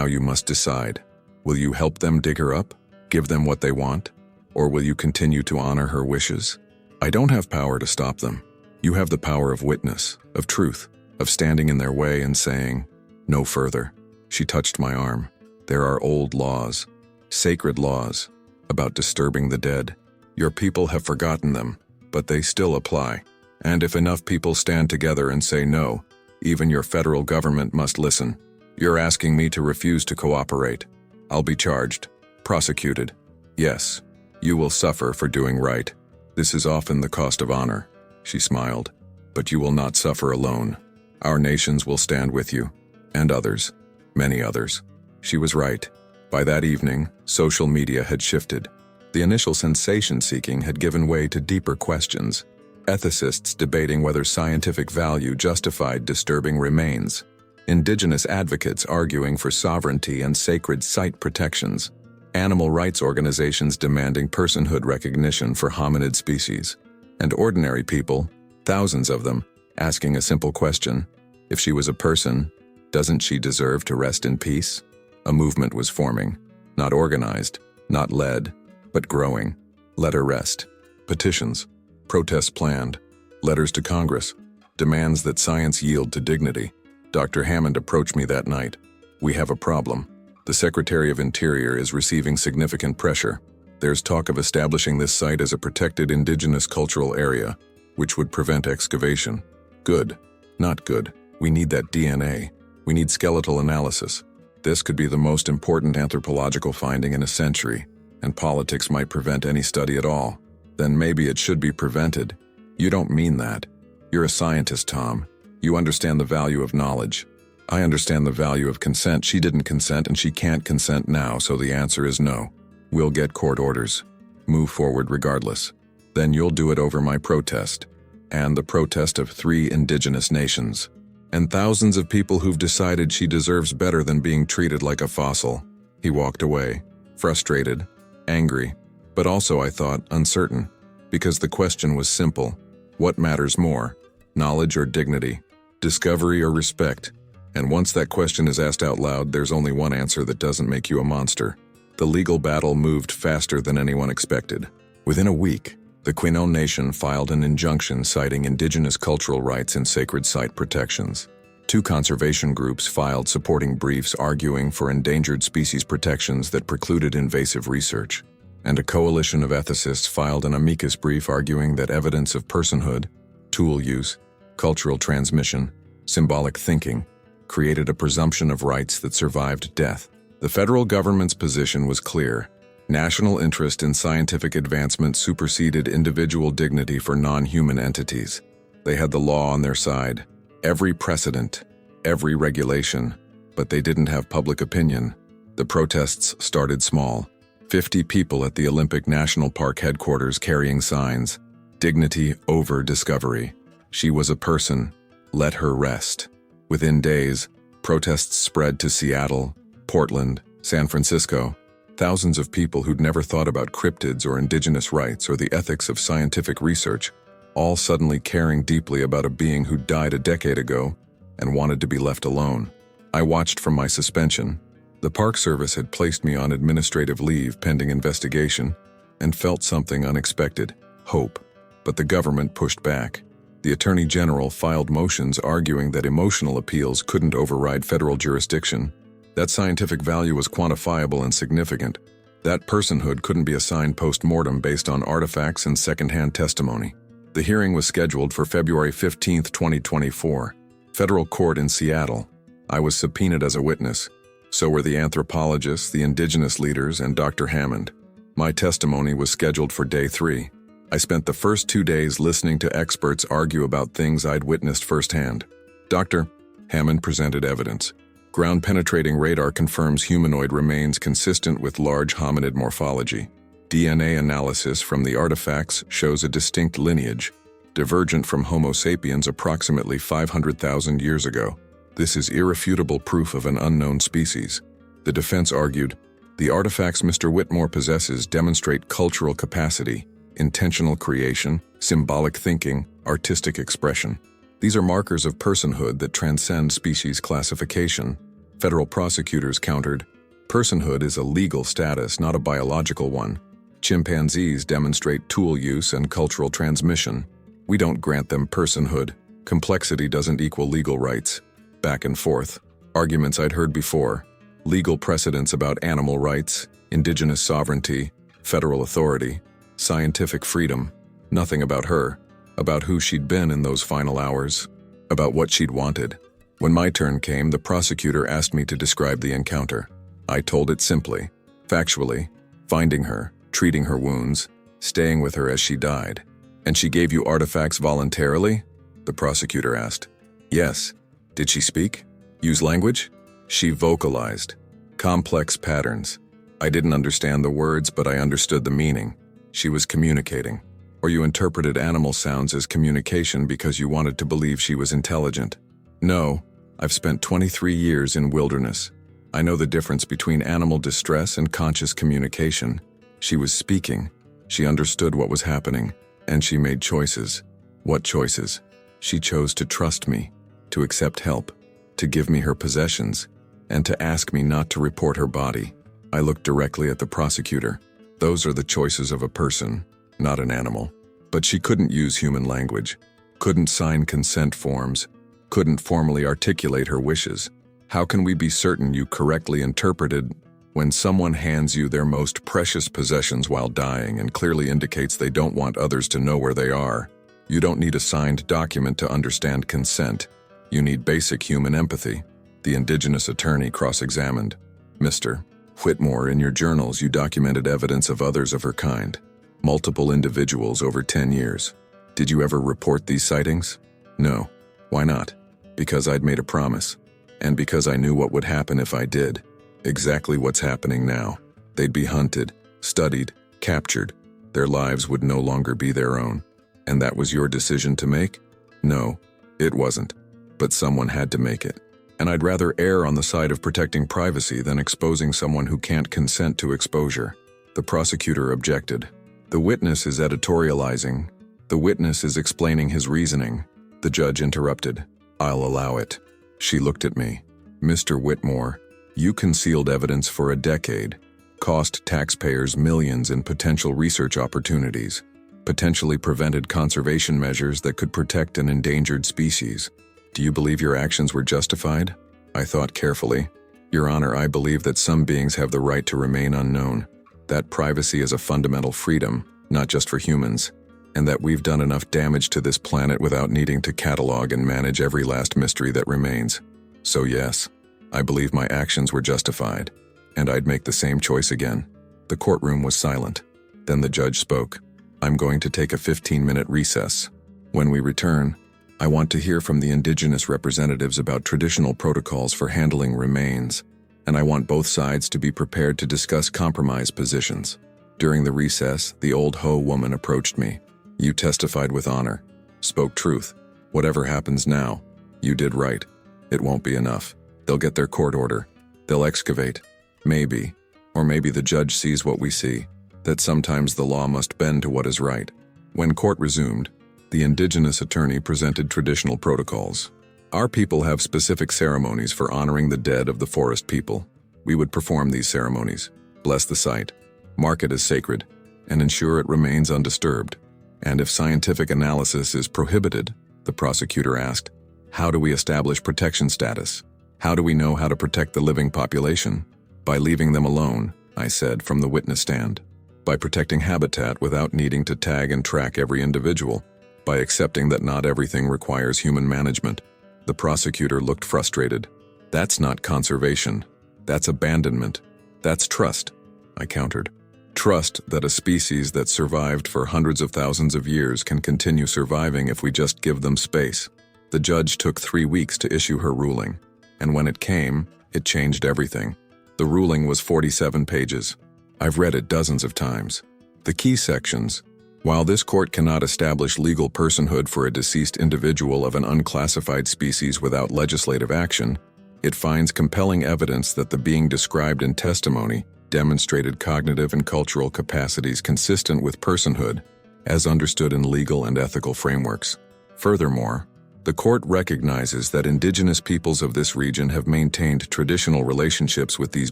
you must decide. Will you help them dig her up? Give them what they want? Or will you continue to honor her wishes? I don't have power to stop them. You have the power of witness, of truth, of standing in their way and saying, no further. She touched my arm. There are old laws, sacred laws, about disturbing the dead. Your people have forgotten them, but they still apply. And if enough people stand together and say no, even your federal government must listen. You're asking me to refuse to cooperate. I'll be charged, prosecuted. Yes, you will suffer for doing right. This is often the cost of honor, she smiled. But you will not suffer alone. Our nations will stand with you, and others, many others. She was right. By that evening, social media had shifted. The initial sensation-seeking had given way to deeper questions. Ethicists debating whether scientific value justified disturbing remains. Indigenous advocates arguing for sovereignty and sacred site protections. Animal rights organizations demanding personhood recognition for hominid species. And ordinary people, thousands of them, asking a simple question. If she was a person, doesn't she deserve to rest in peace? A movement was forming. Not organized, not led, but growing. Let her rest. Petitions. Protests planned. Letters to Congress. Demands that science yield to dignity. Dr. Hammond approached me that night. We have a problem. The Secretary of Interior is receiving significant pressure. There's talk of establishing this site as a protected indigenous cultural area, which would prevent excavation. Good. Not good. We need that DNA. We need skeletal analysis. This could be the most important anthropological finding in a century, and politics might prevent any study at all. Then maybe it should be prevented. You don't mean that. You're a scientist, Tom. You understand the value of knowledge. I understand the value of consent. She didn't consent and she can't consent now, so the answer is no. We'll get court orders. Move forward regardless. Then you'll do it over my protest, and the protest of 3 indigenous nations, and thousands of people who've decided she deserves better than being treated like a fossil. He walked away, frustrated, angry, but also, I thought, uncertain, because the question was simple. What matters more, knowledge or dignity, discovery or respect? And once that question is asked out loud, there's only one answer that doesn't make you a monster. The legal battle moved faster than anyone expected. Within a week, the Quinault Nation filed an injunction citing indigenous cultural rights and sacred site protections. 2 conservation groups filed supporting briefs arguing for endangered species protections that precluded invasive research. And a coalition of ethicists filed an amicus brief arguing that evidence of personhood, tool use, cultural transmission, symbolic thinking, created a presumption of rights that survived death. The federal government's position was clear. National interest in scientific advancement superseded individual dignity for non-human entities. They had the law on their side, every precedent, every regulation, but they didn't have public opinion. The protests started small. 50 people at the Olympic National Park headquarters carrying signs, "Dignity over discovery. She was a person. Let her rest." Within days, protests spread to Seattle, Portland, San Francisco. Thousands of people who'd never thought about cryptids or indigenous rights or the ethics of scientific research, all suddenly caring deeply about a being who died a decade ago and wanted to be left alone. I watched from my suspension. The Park Service had placed me on administrative leave pending investigation and felt something unexpected, hope. But the government pushed back. The Attorney General filed motions arguing that emotional appeals couldn't override federal jurisdiction, that scientific value was quantifiable and significant, that personhood couldn't be assigned post-mortem based on artifacts and second-hand testimony. The hearing was scheduled for February 15, 2024. Federal court in Seattle. I was subpoenaed as a witness. So were the anthropologists, the indigenous leaders, and Dr. Hammond. My testimony was scheduled for day 3. I spent the first 2 days listening to experts argue about things I'd witnessed firsthand. Dr. Hammond presented evidence. Ground-penetrating radar confirms humanoid remains consistent with large hominid morphology. DNA analysis from the artifacts shows a distinct lineage, divergent from Homo sapiens approximately 500,000 years ago. This is irrefutable proof of an unknown species. The defense argued, the artifacts Mr. Whitmore possesses demonstrate cultural capacity, intentional creation, symbolic thinking, artistic expression. These are markers of personhood that transcend species classification. Federal prosecutors countered, personhood is a legal status, not a biological one. Chimpanzees demonstrate tool use and cultural transmission. We don't grant them personhood. Complexity doesn't equal legal rights. Back and forth. Arguments I'd heard before. Legal precedents about animal rights, indigenous sovereignty, federal authority, scientific freedom. Nothing about her, about who she'd been in those final hours, about what she'd wanted. When my turn came, the prosecutor asked me to describe the encounter. I told it simply, factually, finding her, treating her wounds, staying with her as she died. And she gave you artifacts voluntarily? The prosecutor asked. Yes. Did she speak? Use language? She vocalized. Complex patterns. I didn't understand the words, but I understood the meaning. She was communicating. Or you interpreted animal sounds as communication because you wanted to believe she was intelligent. No, I've spent 23 years in wilderness. I know the difference between animal distress and conscious communication. She was speaking. She understood what was happening, and she made choices. What choices? She chose to trust me, to accept help, to give me her possessions, and to ask me not to report her body. I looked directly at the prosecutor. Those are the choices of a person, not an animal. But she couldn't use human language, couldn't sign consent forms, couldn't formally articulate her wishes. How can we be certain you correctly interpreted when someone hands you their most precious possessions while dying and clearly indicates they don't want others to know where they are? You don't need a signed document to understand consent. You need basic human empathy. The indigenous attorney cross-examined. Mr. Whitmore, in your journals you documented evidence of others of her kind. Multiple individuals over 10 years. Did you ever report these sightings? No. Why not? Because I'd made a promise. And because I knew what would happen if I did. Exactly what's happening now. They'd be hunted, studied, captured. Their lives would no longer be their own. And that was your decision to make? No, it wasn't. But someone had to make it. And I'd rather err on the side of protecting privacy than exposing someone who can't consent to exposure. The prosecutor objected. The witness is editorializing. The witness is explaining his reasoning. The judge interrupted. I'll allow it. She looked at me. Mr. Whitmore, you concealed evidence for a decade, cost taxpayers millions in potential research opportunities, potentially prevented conservation measures that could protect an endangered species. Do you believe your actions were justified? I thought carefully. Your Honor, I believe that some beings have the right to remain unknown, that privacy is a fundamental freedom, not just for humans, and that we've done enough damage to this planet without needing to catalog and manage every last mystery that remains. So yes, I believe my actions were justified, and I'd make the same choice again. The courtroom was silent. Then the judge spoke. I'm going to take a 15-minute recess. When we return, I want to hear from the indigenous representatives about traditional protocols for handling remains, and I want both sides to be prepared to discuss compromise positions. During the recess, the old Ho woman approached me. You testified with honor, spoke truth. Whatever happens now, you did right. It won't be enough. They'll get their court order. They'll excavate. Maybe, or maybe the judge sees what we see, that sometimes the law must bend to what is right. When court resumed, the indigenous attorney presented traditional protocols. Our people have specific ceremonies for honoring the dead of the forest people. We would perform these ceremonies, bless the site, mark it as sacred, and ensure it remains undisturbed. And if scientific analysis is prohibited, the prosecutor asked, how do we establish protection status? How do we know how to protect the living population? By leaving them alone, I said from the witness stand. By protecting habitat without needing to tag and track every individual. By accepting that not everything requires human management. The prosecutor looked frustrated. That's not conservation. That's abandonment. That's trust, I countered. Trust that a species that survived for hundreds of thousands of years can continue surviving if we just give them space. The judge took 3 weeks to issue her ruling, and when it came, it changed everything. The ruling was 47 pages. I've read it dozens of times. The key sections: while this court cannot establish legal personhood for a deceased individual of an unclassified species without legislative action, it finds compelling evidence that the being described in testimony demonstrated cognitive and cultural capacities consistent with personhood, as understood in legal and ethical frameworks. Furthermore, the court recognizes that indigenous peoples of this region have maintained traditional relationships with these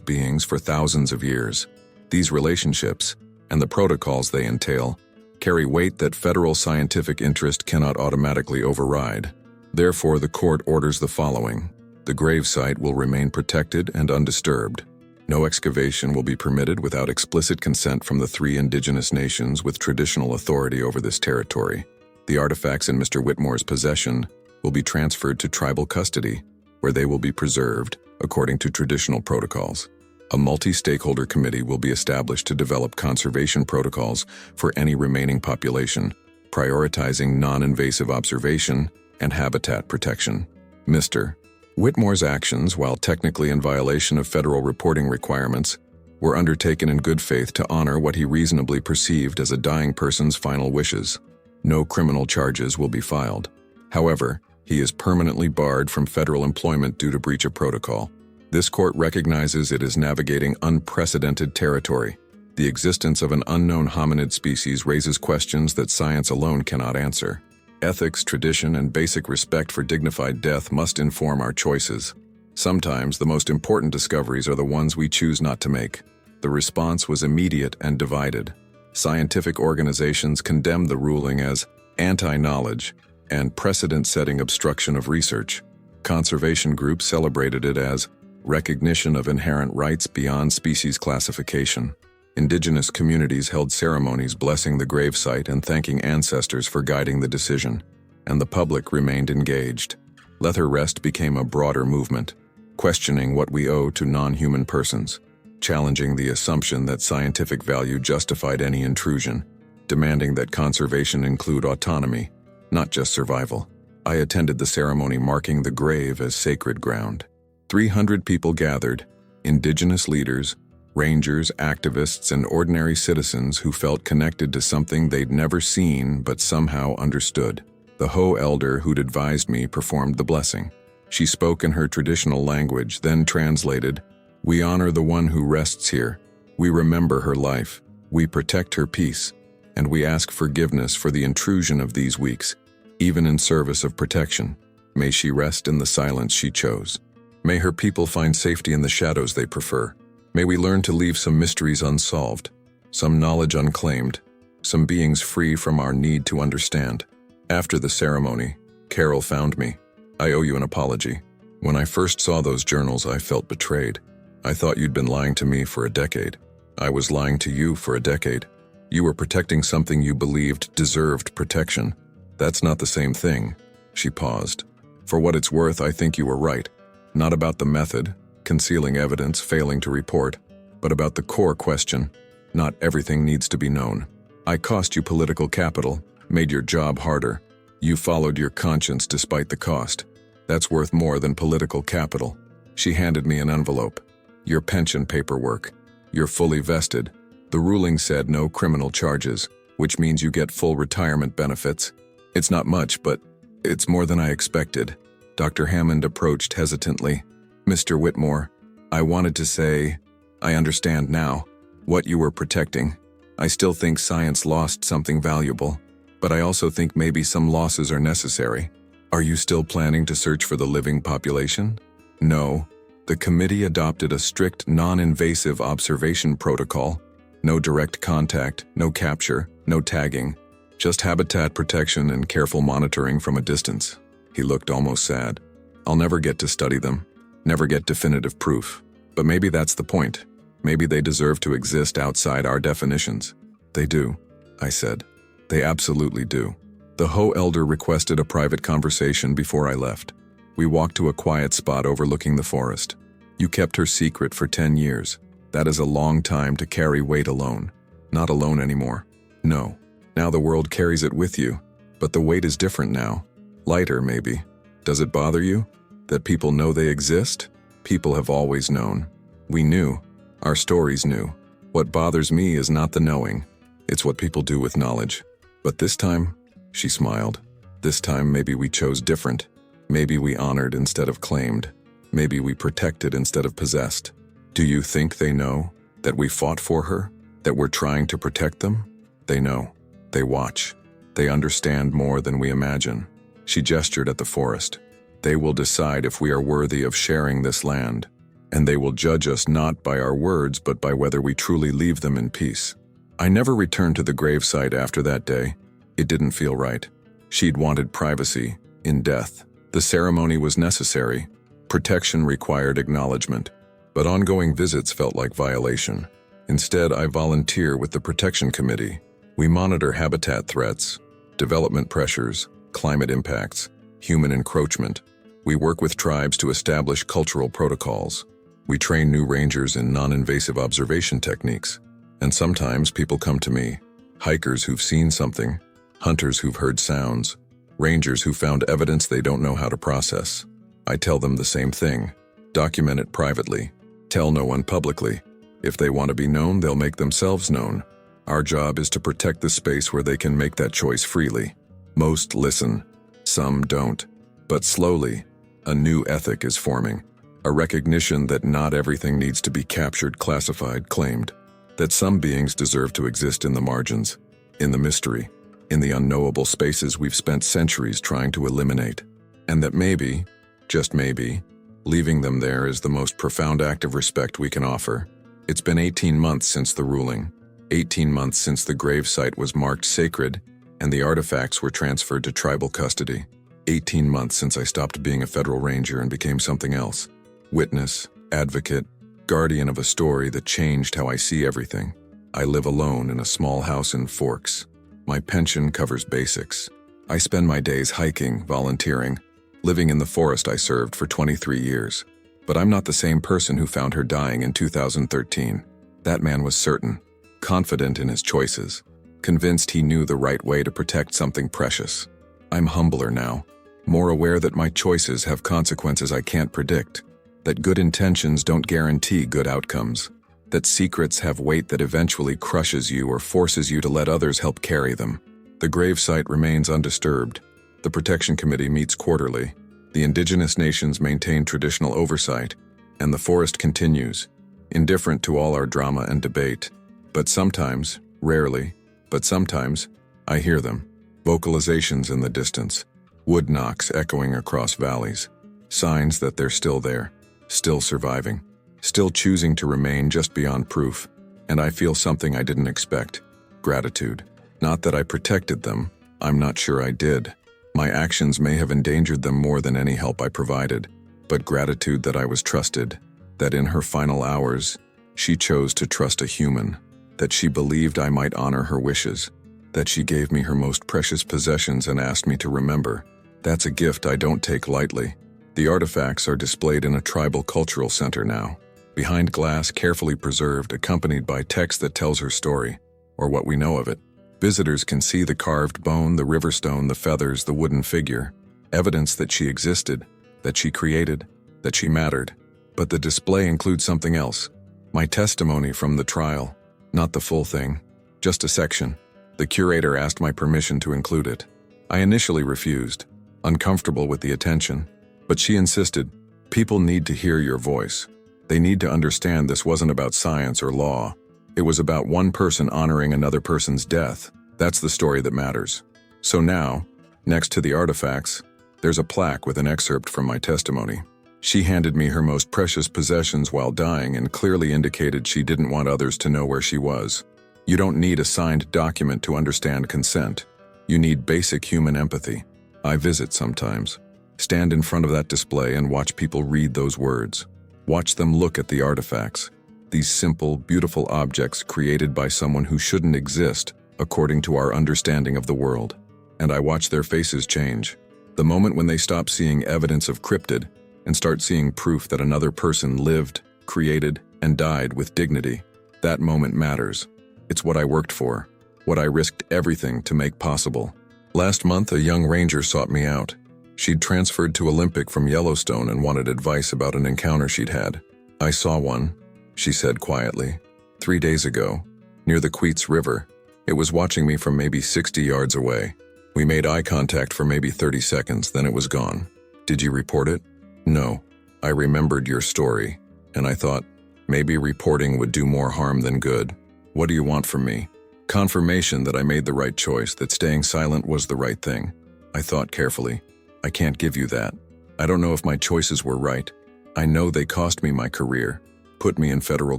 beings for thousands of years. These relationships, and the protocols they entail, carry weight that federal scientific interest cannot automatically override. Therefore, the court orders the following. The gravesite will remain protected and undisturbed. No excavation will be permitted without explicit consent from the 3 indigenous nations with traditional authority over this territory. The artifacts in Mr. Whitmore's possession will be transferred to tribal custody, where they will be preserved according to traditional protocols. A multi-stakeholder committee will be established to develop conservation protocols for any remaining population, prioritizing non-invasive observation and habitat protection. Mr. Whitmore's actions, while technically in violation of federal reporting requirements, were undertaken in good faith to honor what he reasonably perceived as a dying person's final wishes. No criminal charges will be filed. However, he is permanently barred from federal employment due to breach of protocol. This court recognizes it is navigating unprecedented territory. The existence of an unknown hominid species raises questions that science alone cannot answer. Ethics, tradition, and basic respect for dignified death must inform our choices. Sometimes the most important discoveries are the ones we choose not to make. The response was immediate and divided. Scientific organizations condemned the ruling as anti-knowledge and precedent-setting obstruction of research. Conservation groups celebrated it as recognition of inherent rights beyond species classification. Indigenous communities held ceremonies blessing the gravesite and thanking ancestors for guiding the decision, and the public remained engaged. Let Her Rest became a broader movement, questioning what we owe to non-human persons, challenging the assumption that scientific value justified any intrusion, demanding that conservation include autonomy, not just survival. I attended the ceremony marking the grave as sacred ground. 300 people gathered, indigenous leaders, rangers, activists, and ordinary citizens who felt connected to something they'd never seen but somehow understood. The Ho elder who'd advised me performed the blessing. She spoke in her traditional language, then translated, "We honor the one who rests here. We remember her life. We protect her peace. And we ask forgiveness for the intrusion of these weeks, even in service of protection. May she rest in the silence she chose. May her people find safety in the shadows they prefer. May we learn to leave some mysteries unsolved, some knowledge unclaimed, some beings free from our need to understand." After the ceremony, Carol found me. "I owe you an apology. When I first saw those journals, I felt betrayed. I thought you'd been lying to me for a decade. I was lying to you for a decade. You were protecting something you believed deserved protection. That's not the same thing." She paused. "For what it's worth, I think you were right. Not about the method, concealing evidence, failing to report, but about the core question. Not everything needs to be known. I cost you political capital, made your job harder. You followed your conscience despite the cost. That's worth more than political capital." She handed me an envelope. "Your pension paperwork. You're fully vested. The ruling said no criminal charges, which means you get full retirement benefits. It's not much, but it's more than I expected." Dr. Hammond approached hesitantly. "Mr. Whitmore, I wanted to say, I understand now what you were protecting. I still think science lost something valuable, but I also think maybe some losses are necessary. Are you still planning to search for the living population?" "No. The committee adopted a strict, non-invasive observation protocol. No direct contact, no capture, no tagging. Just habitat protection and careful monitoring from a distance." He looked almost sad. "I'll never get to study them, never get definitive proof. But maybe that's the point. Maybe they deserve to exist outside our definitions." "They do," I said. "They absolutely do." The Ho elder requested a private conversation before I left. We walked to a quiet spot overlooking the forest. "You kept her secret for 10 years. That is a long time to carry weight alone. Not alone anymore. No. Now the world carries it with you, but the weight is different now. Lighter, maybe. Does it bother you? That people know they exist? People have always known. We knew. Our stories knew. What bothers me is not the knowing. It's what people do with knowledge. But this time," she smiled, "this time maybe we chose different. Maybe we honored instead of claimed. Maybe we protected instead of possessed. Do you think they know that we fought for her? That we're trying to protect them? They know. They watch. They understand more than we imagine." She gestured at the forest. "They will decide if we are worthy of sharing this land, and they will judge us not by our words but by whether we truly leave them in peace." I never returned to the gravesite after that day. It didn't feel right. She'd wanted privacy, in death. The ceremony was necessary. Protection required acknowledgement. But ongoing visits felt like violation. Instead, I volunteer with the Protection Committee. We monitor habitat threats, development pressures, climate impacts, human encroachment. We work with tribes to establish cultural protocols. We train new rangers in non-invasive observation techniques. And sometimes people come to me, hikers who've seen something, hunters who've heard sounds, rangers who found evidence they don't know how to process. I tell them the same thing. Document it privately. Tell no one publicly. If they want to be known, they'll make themselves known. Our job is to protect the space where they can make that choice freely. Most listen. Some don't. But slowly, a new ethic is forming. A recognition that not everything needs to be captured, classified, claimed. That some beings deserve to exist in the margins, in the mystery, in the unknowable spaces we've spent centuries trying to eliminate. And that maybe, just maybe, leaving them there is the most profound act of respect we can offer. It's been 18 months since the ruling, 18 months since the gravesite was marked sacred and the artifacts were transferred to tribal custody. 18 months since I stopped being a federal ranger and became something else. Witness, advocate, guardian of a story that changed how I see everything. I live alone in a small house in Forks. My pension covers basics. I spend my days hiking, volunteering, living in the forest I served for 23 years. But I'm not the same person who found her dying in 2013. That man was certain, confident in his choices, convinced he knew the right way to protect something precious. I'm humbler now, more aware that my choices have consequences I can't predict, that good intentions don't guarantee good outcomes, that secrets have weight that eventually crushes you or forces you to let others help carry them. The gravesite remains undisturbed. The Protection Committee meets quarterly. The indigenous nations maintain traditional oversight, and the forest continues, indifferent to all our drama and debate. But sometimes, rarely, but sometimes, I hear them. Vocalizations in the distance, wood knocks echoing across valleys, signs that they're still there, still surviving, still choosing to remain just beyond proof. And I feel something I didn't expect: gratitude. Not that I protected them, I'm not sure I did. My actions may have endangered them more than any help I provided, but gratitude that I was trusted, that in her final hours, she chose to trust a human, that she believed I might honor her wishes, that she gave me her most precious possessions and asked me to remember. That's a gift I don't take lightly. The artifacts are displayed in a tribal cultural center now, behind glass carefully preserved, accompanied by text that tells her story, or what we know of it. Visitors can see the carved bone, the river stone, the feathers, the wooden figure, evidence that she existed, that she created, that she mattered. But the display includes something else. My testimony from the trial, not the full thing, just a section. The curator asked my permission to include it. I initially refused, uncomfortable with the attention, but she insisted, "People need to hear your voice. They need to understand this wasn't about science or law. It was about one person honoring another person's death. That's the story that matters." So now, next to the artifacts, there's a plaque with an excerpt from my testimony. She handed me her most precious possessions while dying and clearly indicated she didn't want others to know where she was. You don't need a signed document to understand consent. You need basic human empathy. I visit sometimes, stand in front of that display and watch people read those words. Watch them look at the artifacts. These simple, beautiful objects created by someone who shouldn't exist, according to our understanding of the world. And I watch their faces change. The moment when they stop seeing evidence of cryptid and start seeing proof that another person lived, created, and died with dignity, that moment matters. It's what I worked for, what I risked everything to make possible. Last month, a young ranger sought me out. She'd transferred to Olympic from Yellowstone and wanted advice about an encounter she'd had. "I saw one," she said quietly, "3 days ago, near the Queets River. It was watching me from maybe 60 yards away. We made eye contact for maybe 30 seconds, then it was gone." "Did you report it?" "No. I remembered your story, and I thought, maybe reporting would do more harm than good. What do you want from me?" "Confirmation that I made the right choice, that staying silent was the right thing." I thought carefully. "I can't give you that. I don't know if my choices were right. I know they cost me my career, put me in federal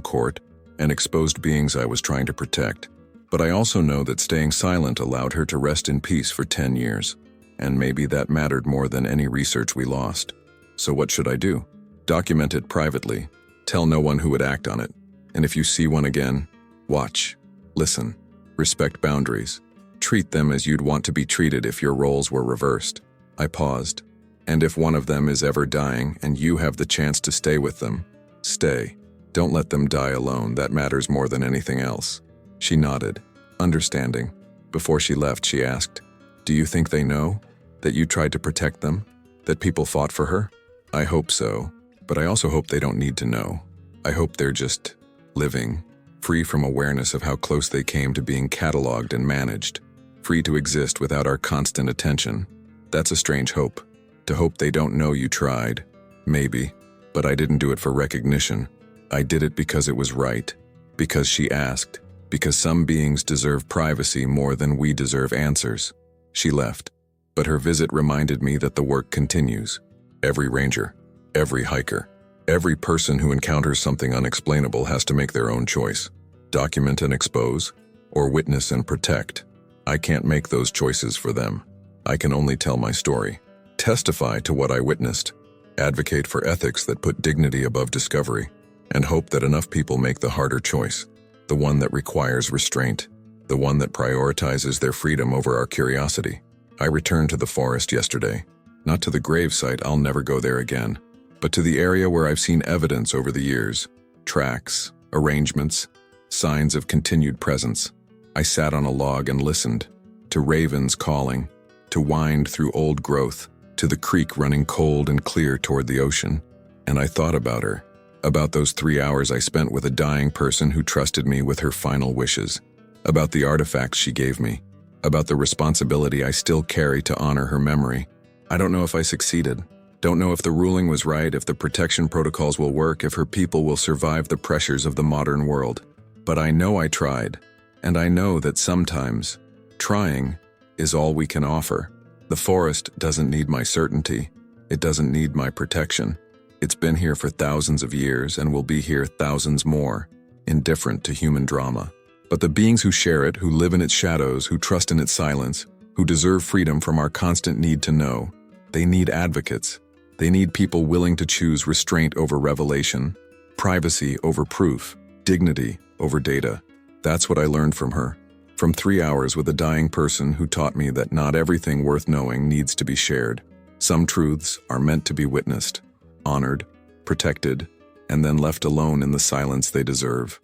court, and exposed beings I was trying to protect. But I also know that staying silent allowed her to rest in peace for 10 years, and maybe that mattered more than any research we lost. So what should I do? Document it privately. Tell no one who would act on it. And if you see one again, watch, listen, respect boundaries. Treat them as you'd want to be treated if your roles were reversed." I paused. "And if one of them is ever dying and you have the chance to stay with them, stay. Don't let them die alone. That matters more than anything else." She nodded, understanding. Before she left, she asked, "Do you think they know? That you tried to protect them? That people fought for her?" "I hope so, but I also hope they don't need to know. I hope they're just living, free from awareness of how close they came to being cataloged and managed, free to exist without our constant attention. That's a strange hope. To hope they don't know you tried. Maybe, but I didn't do it for recognition. I did it because it was right, because she asked, because some beings deserve privacy more than we deserve answers." She left, but her visit reminded me that the work continues. Every ranger, every hiker, every person who encounters something unexplainable has to make their own choice. Document and expose, or witness and protect. I can't make those choices for them. I can only tell my story, testify to what I witnessed, advocate for ethics that put dignity above discovery, and hope that enough people make the harder choice, the one that requires restraint, the one that prioritizes their freedom over our curiosity. I returned to the forest yesterday, not to the gravesite, I'll never go there again, but to the area where I've seen evidence over the years, tracks, arrangements, signs of continued presence. I sat on a log and listened, to ravens calling, to wind through old growth, to the creek running cold and clear toward the ocean. And I thought about her, about those 3 hours I spent with a dying person who trusted me with her final wishes, about the artifacts she gave me, about the responsibility I still carry to honor her memory. I don't know if I succeeded. Don't know if the ruling was right, if the protection protocols will work, if her people will survive the pressures of the modern world. But I know I tried, and I know that sometimes trying is all we can offer. The forest doesn't need my certainty. It doesn't need my protection. It's been here for thousands of years and will be here thousands more, indifferent to human drama. But the beings who share it, who live in its shadows, who trust in its silence, who deserve freedom from our constant need to know, they need advocates. They need people willing to choose restraint over revelation, privacy over proof, dignity over data. That's what I learned from her. From 3 hours with a dying person who taught me that not everything worth knowing needs to be shared. Some truths are meant to be witnessed, honored, protected, and then left alone in the silence they deserve.